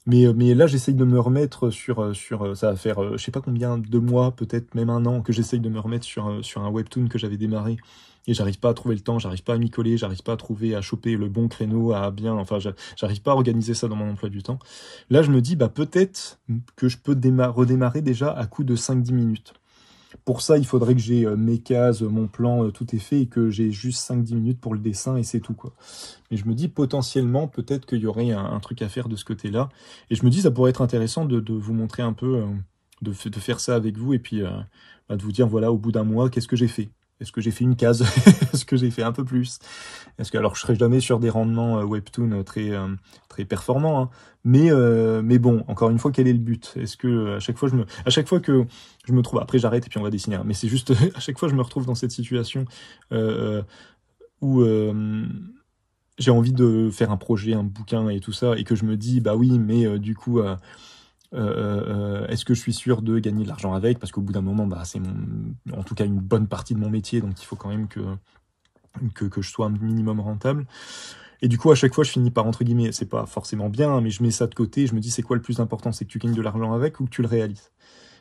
mais là j'essaye de me remettre sur ça va faire, je sais pas combien, 2 mois, peut-être même 1 an, que j'essaye de me remettre sur un webtoon que j'avais démarré, et j'arrive pas à trouver le temps, j'arrive pas à m'y coller, j'arrive pas à choper le bon créneau, enfin j'arrive pas à organiser ça dans mon emploi du temps. Là je me dis, peut-être que je peux redémarrer déjà à coup de 5-10 minutes. Pour ça, il faudrait que j'ai mes cases, mon plan, tout est fait, et que j'ai juste 5-10 minutes pour le dessin, et c'est tout, quoi. Mais je me dis, potentiellement, peut-être qu'il y aurait un truc à faire de ce côté-là. Et je me dis, ça pourrait être intéressant de vous montrer un peu, de faire ça avec vous, et puis de vous dire, voilà, au bout d'un mois, qu'est-ce que j'ai fait? Est-ce que j'ai fait une case? Est-ce que j'ai fait un peu plus? Alors, je serai jamais sur des rendements webtoon très performants, hein. Mais bon, encore une fois, quel est le but? Est-ce que à chaque fois que je me trouve, après j'arrête et puis on va dessiner, hein. Mais c'est juste à chaque fois je me retrouve dans cette situation où j'ai envie de faire un projet, un bouquin et tout ça, et que je me dis, bah oui, mais du coup, est-ce que je suis sûr de gagner de l'argent avec? Parce qu'au bout d'un moment, c'est en tout cas une bonne partie de mon métier, donc il faut quand même que je sois un minimum rentable. Et du coup, à chaque fois, je finis par, entre guillemets, c'est pas forcément bien, mais je mets ça de côté, je me dis, c'est quoi le plus important? C'est que tu gagnes de l'argent avec ou que tu le réalises?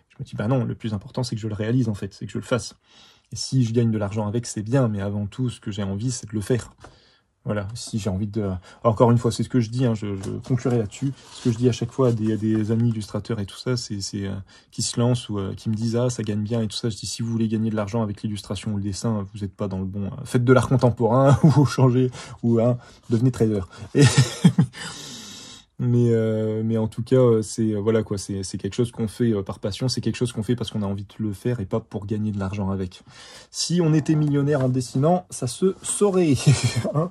Je me dis, non, le plus important, c'est que je le réalise, en fait, c'est que je le fasse. Et si je gagne de l'argent avec, c'est bien, mais avant tout, ce que j'ai envie, c'est de le faire. Voilà, si j'ai envie de... Encore une fois, c'est ce que je dis, hein, je conclurai là-dessus. Ce que je dis à chaque fois à des amis illustrateurs et tout ça, c'est qui se lancent ou qui me disent « Ah, ça gagne bien » et tout ça. Je dis « Si vous voulez gagner de l'argent avec l'illustration ou le dessin, vous n'êtes pas dans le bon... Faites de l'art contemporain ou changez, ou devenez trader. » Mais en tout cas, c'est voilà quoi, c'est quelque chose qu'on fait par passion, c'est quelque chose qu'on fait parce qu'on a envie de le faire et pas pour gagner de l'argent avec. Si on était millionnaire en dessinant, ça se saurait. Hein.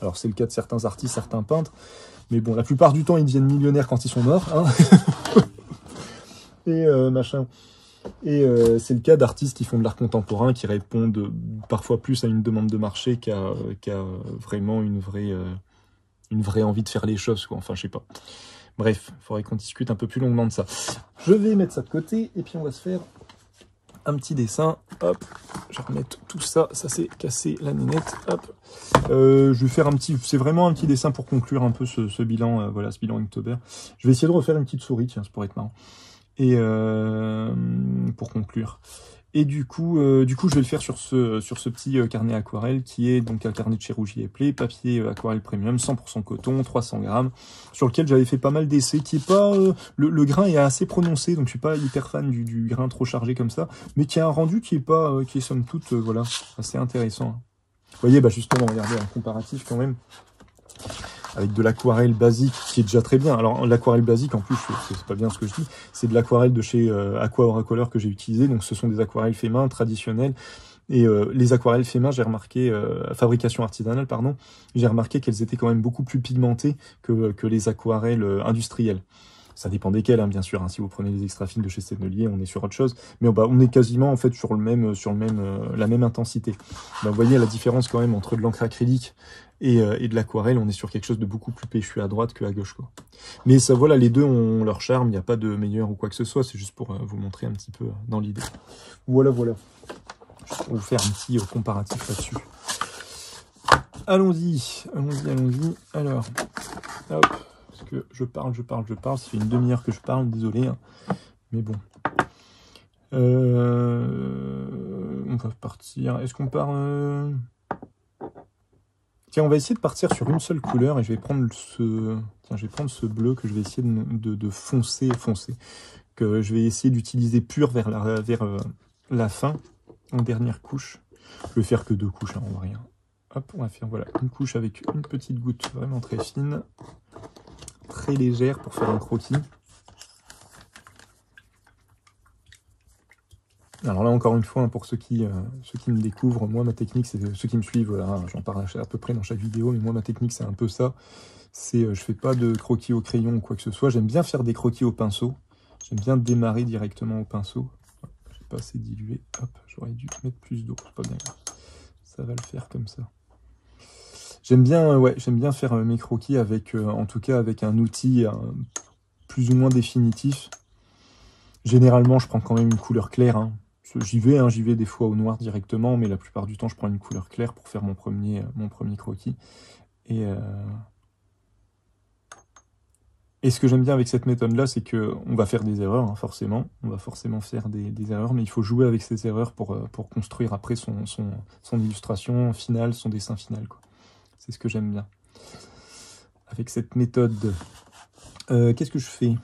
Alors c'est le cas de certains artistes, certains peintres, mais bon, la plupart du temps, ils deviennent millionnaires quand ils sont morts. Hein. Et machin. Et c'est le cas d'artistes qui font de l'art contemporain, qui répondent parfois plus à une demande de marché qu'à vraiment une vraie envie de faire les choses, quoi. Enfin, je sais pas. Bref, il faudrait qu'on discute un peu plus longuement de ça. Je vais mettre ça de côté, et puis on va se faire un petit dessin. Hop, je vais remettre tout ça. Ça s'est cassé la nénette. Hop. Je vais faire c'est vraiment un petit dessin pour conclure un peu ce bilan, voilà, ce bilan Inktober. Je vais essayer de refaire une petite souris, tiens, ça pourrait être marrant. Et pour conclure. Et du coup, je vais le faire sur ce petit carnet aquarelle qui est donc un carnet de chez Rougier et Play, papier aquarelle premium, 100% coton, 300 grammes, sur lequel j'avais fait pas mal d'essais, qui est pas... le grain est assez prononcé, donc je suis pas hyper fan du grain trop chargé comme ça, mais qui a un rendu qui est somme toute, voilà, assez intéressant. Vous voyez, justement, regardez, un comparatif quand même, avec de l'aquarelle basique, qui est déjà très bien. Alors, l'aquarelle basique, en plus, c'est pas bien ce que je dis, c'est de l'aquarelle de chez Aqua Auracolor que j'ai utilisé, donc ce sont des aquarelles fait main, traditionnelles, et les aquarelles fait main, j'ai remarqué, fabrication artisanale, pardon, j'ai remarqué qu'elles étaient quand même beaucoup plus pigmentées que les aquarelles industrielles. Ça dépend desquelles, hein, bien sûr. Hein. Si vous prenez les extra fines de chez Sennelier, on est sur autre chose. Mais on est quasiment en fait sur la même intensité. Vous voyez la différence quand même entre de l'encre acrylique et de l'aquarelle. On est sur quelque chose de beaucoup plus péchu à droite qu'à gauche, quoi. Mais ça, voilà, les deux ont leur charme. Il n'y a pas de meilleur ou quoi que ce soit. C'est juste pour vous montrer un petit peu dans l'idée. Voilà. Je vais vous faire un petit comparatif là-dessus. Allons-y. Alors, hop. parce que je parle, ça fait une demi-heure que je parle, désolé, hein. Mais bon. On va partir, est-ce qu'on part... Tiens, on va essayer de partir sur une seule couleur, et je vais prendre ce... Tiens, je vais prendre ce bleu que je vais essayer de foncer, que je vais essayer d'utiliser pur vers la fin, en dernière couche. Je vais faire que 2 couches, hein, on va rien. Hop, on va faire voilà, une couche avec une petite goutte vraiment très fine, très légère pour faire un croquis. Alors là, encore une fois, hein, pour ceux qui me découvrent, moi, ma technique, c'est ceux qui me suivent, voilà, j'en parle à peu près dans chaque vidéo, mais moi, ma technique, c'est un peu ça. C'est, je fais pas de croquis au crayon ou quoi que ce soit. J'aime bien faire des croquis au pinceau. J'aime bien démarrer directement au pinceau. J'ai pas assez dilué. Hop, j'aurais dû mettre plus d'eau. C'est pas bien grave. Ça va le faire comme ça. J'aime bien, ouais, j'aime bien faire mes croquis avec, en tout cas, avec un outil plus ou moins définitif. Généralement, je prends quand même une couleur claire, hein. J'y vais des fois au noir directement, mais la plupart du temps, je prends une couleur claire pour faire mon premier croquis. Et ce que j'aime bien avec cette méthode-là, c'est qu'on va faire des erreurs, hein, forcément. On va forcément faire des erreurs, mais il faut jouer avec ces erreurs pour construire après son illustration finale, son dessin final, quoi. C'est ce que j'aime bien. Avec cette méthode, qu'est-ce que je fais?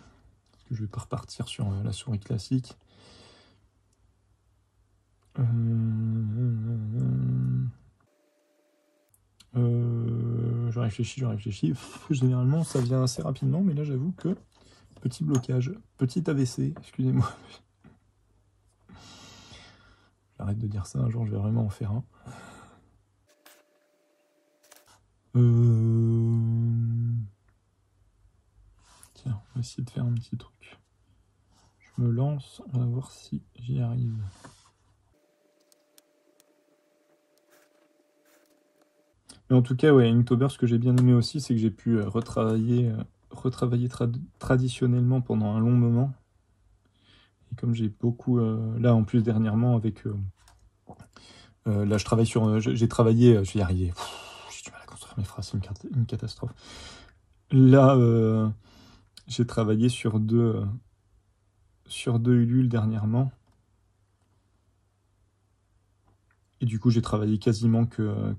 Je vais pas repartir sur la souris classique. Je réfléchis. Généralement, ça vient assez rapidement, mais là, j'avoue que petit blocage, petit AVC, excusez-moi. J'arrête de dire ça, un jour, je vais vraiment en faire un. Tiens, on va essayer de faire un petit truc. Je me lance, on va voir si j'y arrive. Mais en tout cas, ouais, Inktober, ce que j'ai bien aimé aussi, c'est que j'ai pu retravailler traditionnellement pendant un long moment. Et comme j'ai beaucoup... là, en plus, dernièrement, avec... là, je travaille sur... j'ai travaillé... je vais y arriver. J'ai du mal à construire mes phrases, c'est une catastrophe. Là, j'ai travaillé sur deux Ulule dernièrement. Et du coup, j'ai travaillé quasiment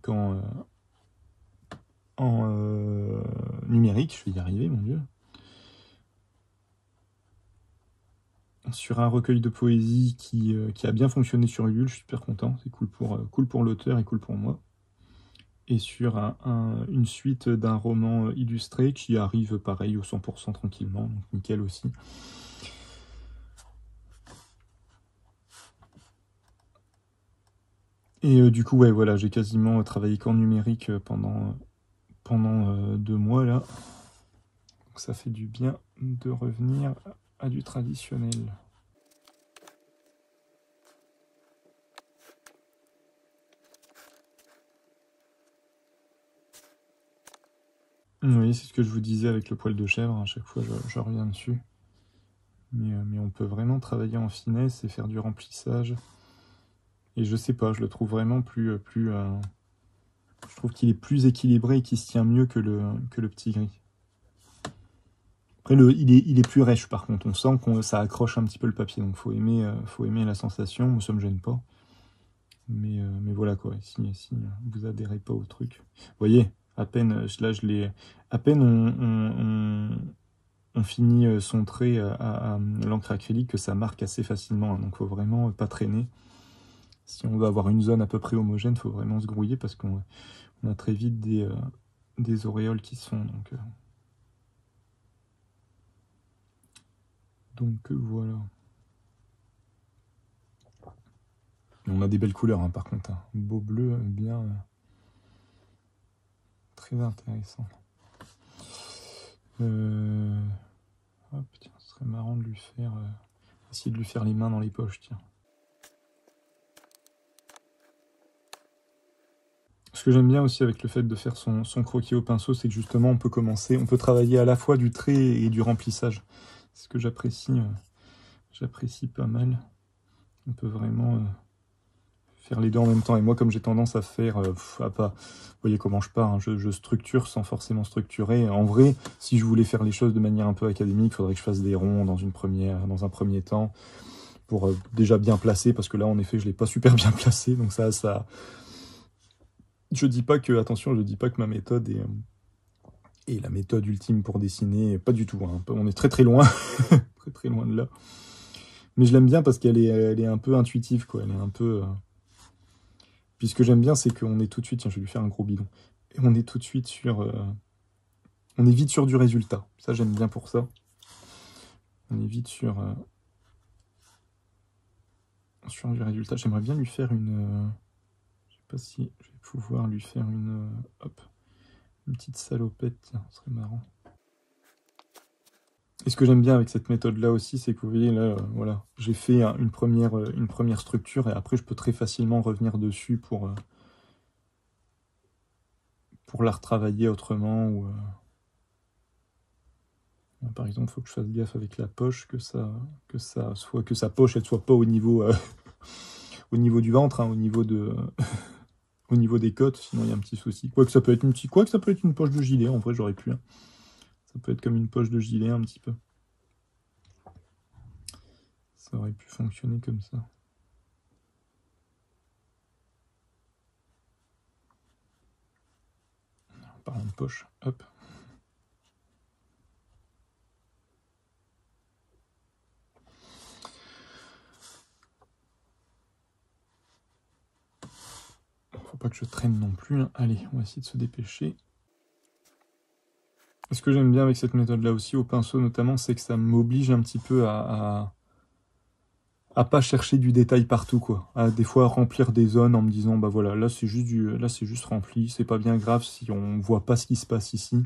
qu'en numérique. Je vais y arriver, mon Dieu. Sur un recueil de poésie qui a bien fonctionné sur Ulule, je suis super content. C'est cool pour l'auteur et cool pour moi. Et sur une suite d'un roman illustré qui arrive pareil au 100% tranquillement, donc nickel aussi. Et du coup, ouais, voilà, j'ai quasiment travaillé qu'en numérique pendant 2 mois là. Donc ça fait du bien de revenir à du traditionnel. Oui, c'est ce que je vous disais avec le poil de chèvre, à chaque fois je reviens dessus. Mais on peut vraiment travailler en finesse et faire du remplissage. Et je sais pas, je le trouve vraiment je trouve qu'il est plus équilibré et qu'il se tient mieux que le petit gris. Après, il est plus rêche par contre, on sent que ça accroche un petit peu le papier, donc faut aimer la sensation, moi ça me gêne pas. Mais voilà quoi, si vous adhérez pas au truc. Vous voyez, à peine, là je l'ai. À peine on finit son trait à l'encre acrylique que ça marque assez facilement, hein, donc faut vraiment pas traîner. Si on veut avoir une zone à peu près homogène, il faut vraiment se grouiller parce qu'on a très vite des auréoles qui se font. Donc voilà. On a des belles couleurs hein, par contre. Hein. Beau bleu, bien. Très intéressant. Hop, tiens, ce serait marrant de lui faire... essayer de lui faire les mains dans les poches, tiens. Ce que j'aime bien aussi avec le fait de faire son croquis au pinceau, c'est que justement on peut travailler à la fois du trait et du remplissage. C'est ce que j'apprécie pas mal. On peut vraiment faire les deux en même temps. Et moi, comme j'ai tendance à faire, à pas, vous voyez comment je pars, hein, je structure sans forcément structurer. En vrai, si je voulais faire les choses de manière un peu académique, il faudrait que je fasse des ronds dans un premier temps, pour déjà bien placer, parce que là, en effet, je l'ai pas super bien placé. Donc ça, je dis pas que, attention, je dis pas que ma méthode est la méthode ultime pour dessiner, pas du tout. Hein. On est très très loin, très très loin de là. Mais je l'aime bien parce elle est un peu intuitive, quoi. Elle est un peu. Puis ce que j'aime bien, c'est qu'on est tout de suite. Tiens, je vais lui faire un gros bidon. Et on est tout de suite sur. On est vite sûr du résultat. Ça, j'aime bien pour ça. On est vite sur du résultat. J'aimerais bien lui faire une. Je sais pas si je vais pouvoir lui faire hop, une petite salopette. Tiens, ce serait marrant. Et ce que j'aime bien avec cette méthode-là aussi, c'est que vous voyez, là, voilà, j'ai fait une première structure, et après, je peux très facilement revenir dessus pour la retravailler autrement. Ou, par exemple, il faut que je fasse gaffe avec la poche, que sa poche, elle soit pas au niveau, au niveau du ventre, hein, au niveau au niveau des côtes, sinon il y a un petit souci. Quoique ça peut être une poche de gilet, en vrai, j'aurais pu. Hein. Ça peut être comme une poche de gilet, un petit peu. Ça aurait pu fonctionner comme ça. En parlant de poche, hop. Faut pas que je traîne non plus. Hein. Allez, on va essayer de se dépêcher. Ce que j'aime bien avec cette méthode-là aussi, au pinceau notamment, c'est que ça m'oblige un petit peu à pas chercher du détail partout, quoi. À des fois remplir des zones en me disant, bah voilà, là c'est juste rempli, c'est pas bien grave si on voit pas ce qui se passe ici.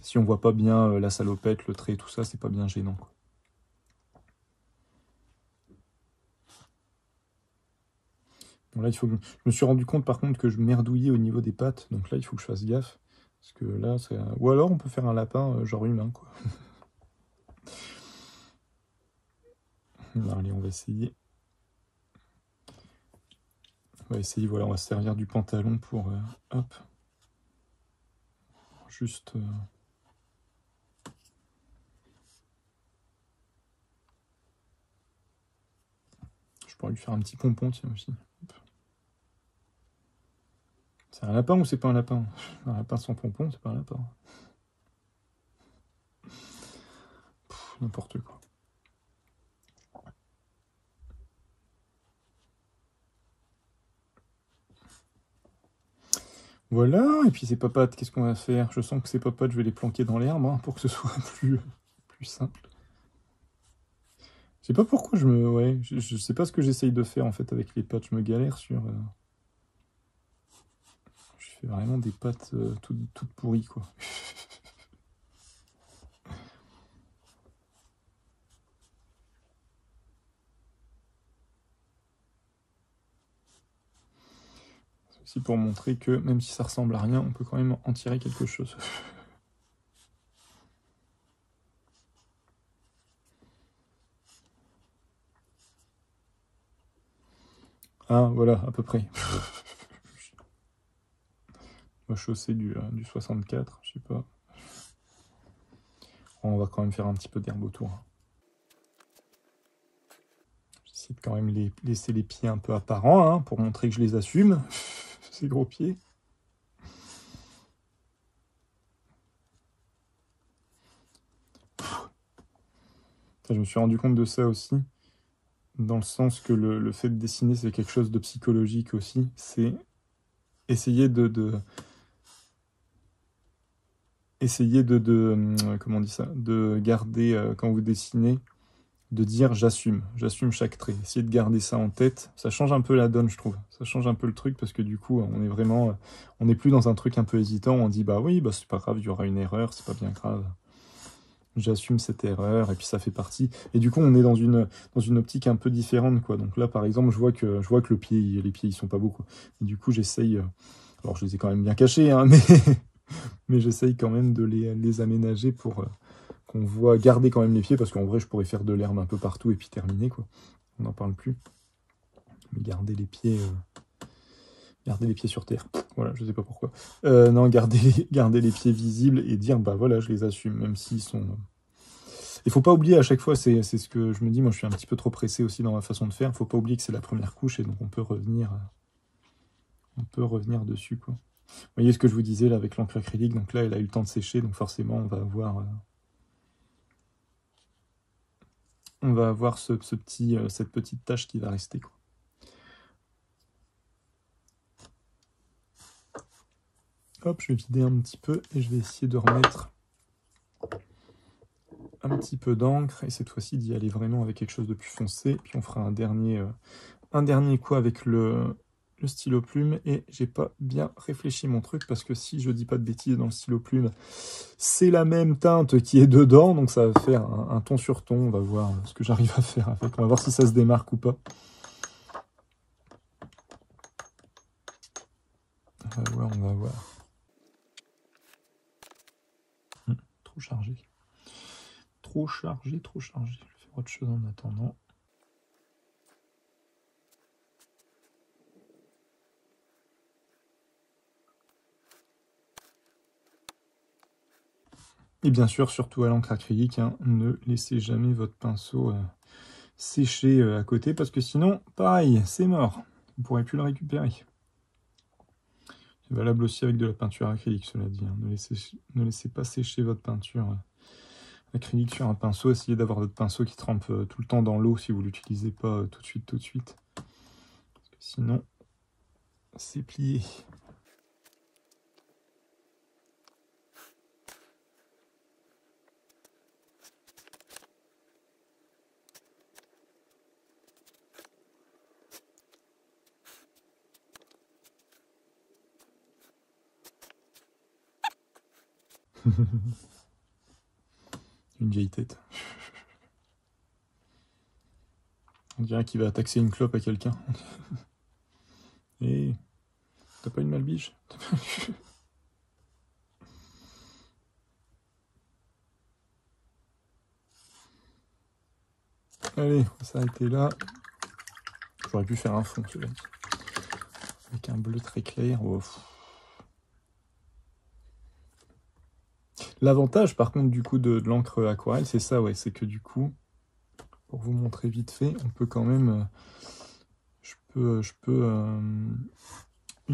Si on voit pas bien la salopette, le trait, tout ça, c'est pas bien gênant, quoi. Bon, là, je me suis rendu compte par contre que je merdouillais au niveau des pattes, donc là il faut que je fasse gaffe. Parce que là, c'est. Ou alors on peut faire un lapin genre humain, quoi. Alors, allez, on va essayer. Voilà, on va se servir du pantalon pour. Hop. Juste. Je pourrais lui faire un petit pompon, tiens, aussi. Hop. C'est un lapin ou c'est pas un lapin? Un lapin sans pompon, c'est pas un lapin. N'importe quoi. Voilà, et puis ces papates, qu'est-ce qu'on va faire? Je sens que ces papates, je vais les planquer dans l'herbe, hein, pour que ce soit plus simple. Je sais pas pourquoi Ouais, je sais pas ce que j'essaye de faire en fait avec les pattes, je me galère sur. Je fais vraiment des pattes toutes pourries, quoi. C'est aussi pour montrer que même si ça ressemble à rien, on peut quand même en tirer quelque chose. Ah, voilà, à peu près. On va chausser du 64, je sais pas. On va quand même faire un petit peu d'herbe autour. J'essaie de quand même laisser les pieds un peu apparents, hein, pour montrer que je les assume, ces gros pieds. Je me suis rendu compte de ça aussi, dans le sens que le fait de dessiner, c'est quelque chose de psychologique aussi. C'est essayer comment on dit ça, de garder, quand vous dessinez, de dire j'assume chaque trait. Essayez de garder ça en tête. Ça change un peu la donne, je trouve. Ça change un peu le truc parce que du coup, on n'est plus dans un truc un peu hésitant où on dit bah oui, bah c'est pas grave, il y aura une erreur, c'est pas bien grave. J'assume cette erreur et puis ça fait partie. Et du coup, on est dans une optique un peu différente, quoi. Donc là, par exemple, je vois que les pieds ils sont pas beaux, quoi. Et du coup, j'essaye. Alors, je les ai quand même bien cachés, hein, mais j'essaye quand même de les aménager pour qu'on voit garder quand même les pieds, parce qu'en vrai, je pourrais faire de l'herbe un peu partout et puis terminer, quoi. On n'en parle plus. Mais garder les pieds Garder les pieds sur terre. Voilà, je sais pas pourquoi. Non, garder les pieds visibles et dire, bah voilà, je les assume, même s'ils sont... Il faut pas oublier à chaque fois, c'est ce que je me dis, moi je suis un petit peu trop pressé aussi dans ma façon de faire, il faut pas oublier que c'est la première couche et donc on peut revenir dessus, quoi. Vous voyez ce que je vous disais là avec l'encre acrylique, donc là elle a eu le temps de sécher, donc forcément on va avoir cette petite tache qui va rester, quoi. Hop, je vais vider un petit peu et je vais essayer de remettre un petit peu d'encre et cette fois-ci d'y aller vraiment avec quelque chose de plus foncé. Puis on fera un dernier coup avec le stylo plume et j'ai pas bien réfléchi mon truc parce que si je dis pas de bêtises dans le stylo plume, c'est la même teinte qui est dedans, donc ça va faire un ton sur ton. On va voir ce que j'arrive à faire avec. On va voir si ça se démarque ou pas. On va voir. Trop chargé. Trop chargé. Je vais faire autre chose en attendant. Et bien sûr, surtout à l'encre acrylique, hein, ne laissez jamais votre pinceau sécher à côté, parce que sinon, pareil, c'est mort. Vous ne pourrez plus le récupérer. C'est valable aussi avec de la peinture acrylique, cela dit. Hein. Ne laissez pas sécher votre peinture acrylique sur un pinceau. Essayez d'avoir votre pinceau qui trempe tout le temps dans l'eau si vous ne l'utilisez pas tout de suite. Parce que sinon, c'est plié. Une vieille tête. On dirait qu'il va taxer une clope à quelqu'un. Et t'as pas une malbiche? Allez, on va s'arrêter là. J'aurais pu faire un fond, cela dit. Avec un bleu très clair. Oh. L'avantage, par contre, du coup, de l'encre aquarelle, c'est ça, ouais. C'est que du coup, pour vous montrer vite fait, on peut quand même... une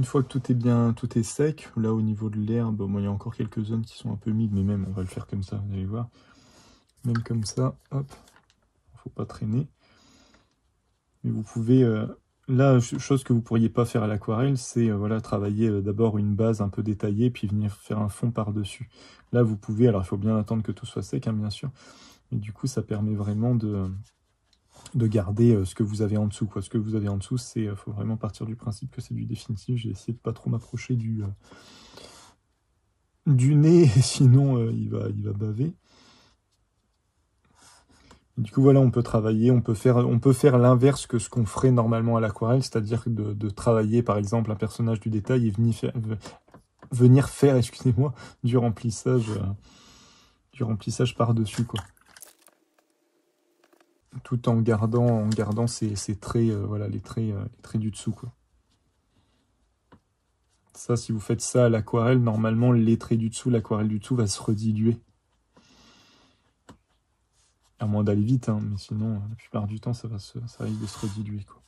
fois que tout est sec, là, au niveau de l'herbe, bon, il y a encore quelques zones qui sont un peu humides, mais même, on va le faire comme ça, vous allez voir. Même comme ça, hop. Faut pas traîner. Mais vous pouvez... là, chose que vous pourriez pas faire à l'aquarelle, c'est voilà, travailler d'abord une base un peu détaillée, puis venir faire un fond par-dessus. Là, vous pouvez, alors il faut bien attendre que tout soit sec, hein, bien sûr, mais du coup, ça permet vraiment de garder ce que vous avez en dessous, quoi. Ce que vous avez en dessous, c'est faut vraiment partir du principe que c'est du définitif. J'ai essayé de pas trop m'approcher du nez, sinon il va baver. Du coup, voilà, on peut travailler, on peut faire l'inverse que ce qu'on ferait normalement à l'aquarelle, c'est-à-dire de travailler, par exemple, un personnage du détail et venir faire, excusez-moi, du remplissage par-dessus, quoi. Tout en gardant ces traits, voilà, les traits du dessous, quoi. Ça, si vous faites ça à l'aquarelle, normalement, les traits du dessous, l'aquarelle du dessous va se rediluer. À moins d'aller vite, hein, mais sinon, la plupart du temps, ça risque de se rediluer, quoi.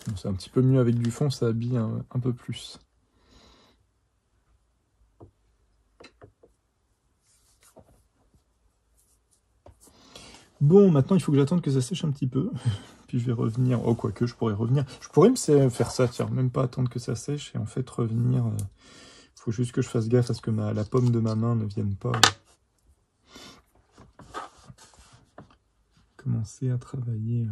Bon, c'est un petit peu mieux avec du fond, ça habille un peu plus. Bon, maintenant, il faut que j'attende que ça sèche un petit peu. Puis je vais revenir. Oh, quoique, je pourrais revenir. Je pourrais me faire ça, tiens, même pas attendre que ça sèche et en fait revenir. Il faut juste que je fasse gaffe à ce que la paume de ma main ne vienne pas commencer à travailler.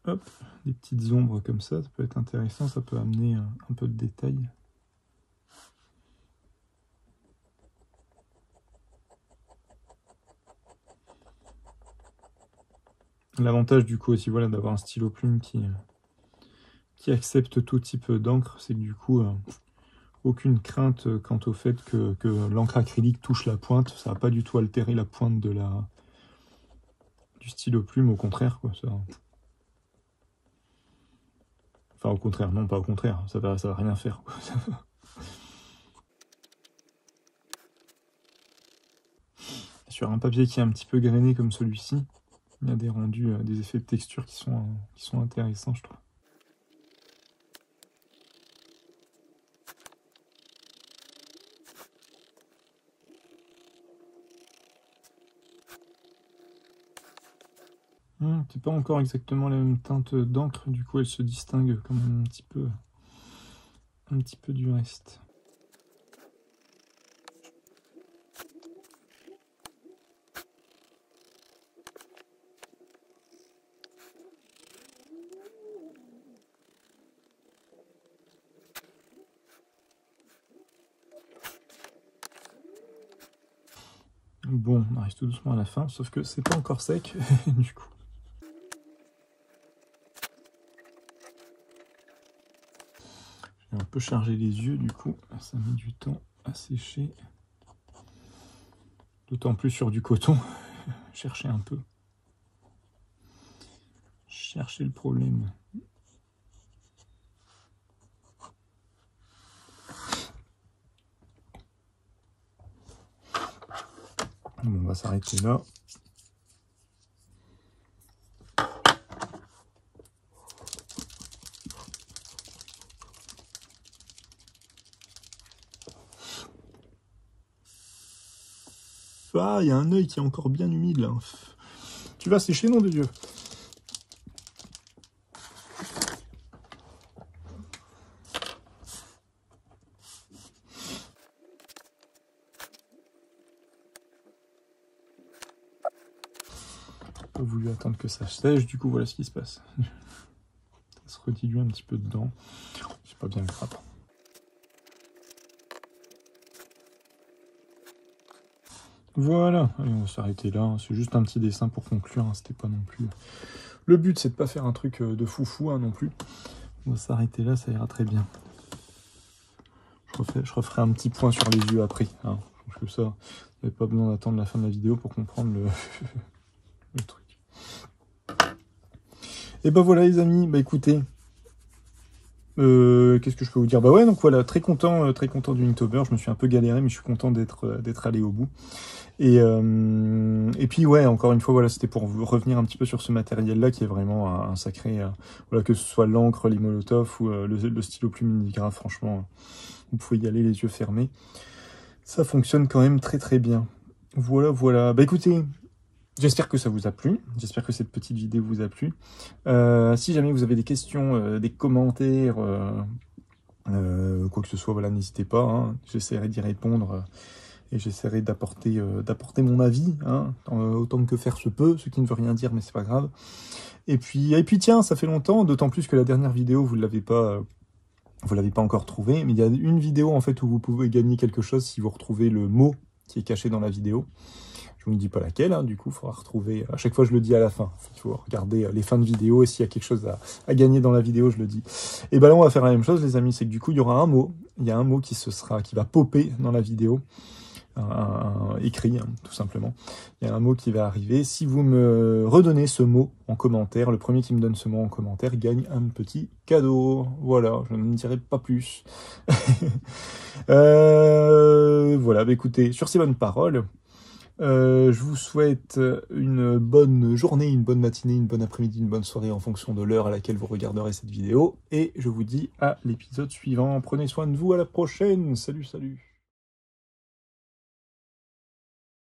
Hop, des petites ombres comme ça peut être intéressant, ça peut amener un peu de détail. L'avantage du coup aussi, voilà, d'avoir un stylo plume qui accepte tout type d'encre, c'est que du coup, aucune crainte quant au fait que l'encre acrylique touche la pointe. Ça va pas du tout altérer la pointe du stylo plume, au contraire, quoi. Ça... Enfin, au contraire, non, pas au contraire. Ça va rien faire, quoi. Sur un papier qui est un petit peu grainé comme celui-ci, il y a des rendus, des effets de texture qui sont intéressants, je trouve. C'est pas encore exactement la même teinte d'encre, du coup elle se distingue quand même un petit peu du reste. Bon, on arrive tout doucement à la fin, sauf que c'est pas encore sec, du coup. J'ai un peu chargé les yeux, du coup, ça met du temps à sécher. D'autant plus sur du coton. Chercher un peu. Chercher le problème. Bon, on va s'arrêter là. Ah, il y a un œil qui est encore bien humide là. Tu vas sécher, nom de Dieu. Pas voulu attendre que ça sèche, du coup voilà ce qui se passe. Ça se redilue un petit peu dedans. C'est pas bien grave. Voilà, allez, on va s'arrêter là. C'est juste un petit dessin pour conclure, hein. C'était pas non plus... Le but, c'est de pas faire un truc de foufou, hein, non plus. On va s'arrêter là, ça ira très bien. Je referai un petit point sur les yeux après, hein. Je pense que ça, vous n'avez pas besoin d'attendre la fin de la vidéo pour comprendre le truc. Et ben voilà les amis, bah écoutez, qu'est-ce que je peux vous dire? Bah ouais, donc voilà, très content du Inktober. Je me suis un peu galéré, mais je suis content d'être allé au bout. Et puis ouais, encore une fois, voilà, c'était pour revenir un petit peu sur ce matériel-là qui est vraiment un sacré, voilà, que ce soit l'encre, les Molotov ou le stylo plume Minigraph, franchement, vous pouvez y aller les yeux fermés. Ça fonctionne quand même très très bien. Voilà, voilà. Bah écoutez, j'espère que ça vous a plu, j'espère que cette petite vidéo vous a plu. Si jamais vous avez des questions, des commentaires, quoi que ce soit, voilà, n'hésitez pas, hein. J'essaierai d'y répondre et j'essaierai d'apporter mon avis, hein, autant que faire se peut, ce qui ne veut rien dire, mais c'est pas grave. Et puis tiens, ça fait longtemps, d'autant plus que la dernière vidéo, vous l'avez pas encore trouvé, mais il y a une vidéo en fait où vous pouvez gagner quelque chose si vous retrouvez le mot qui est caché dans la vidéo. Je ne vous dis pas laquelle, hein, du coup, il faudra retrouver... À chaque fois, je le dis à la fin. Il faut regarder les fins de vidéo, et s'il y a quelque chose à gagner dans la vidéo, je le dis. Et ben là, on va faire la même chose, les amis. C'est que du coup, il y aura un mot. Il y a un mot qui va popper dans la vidéo. Écrit, hein, tout simplement. Il y a un mot qui va arriver. Si vous me redonnez ce mot en commentaire, le premier qui me donne ce mot en commentaire gagne un petit cadeau. Voilà, je ne dirai pas plus. Voilà, bah, écoutez, sur ces bonnes paroles... je vous souhaite une bonne journée, une bonne matinée, une bonne après-midi, une bonne soirée en fonction de l'heure à laquelle vous regarderez cette vidéo. Et je vous dis à l'épisode suivant. Prenez soin de vous, à la prochaine. Salut, salut.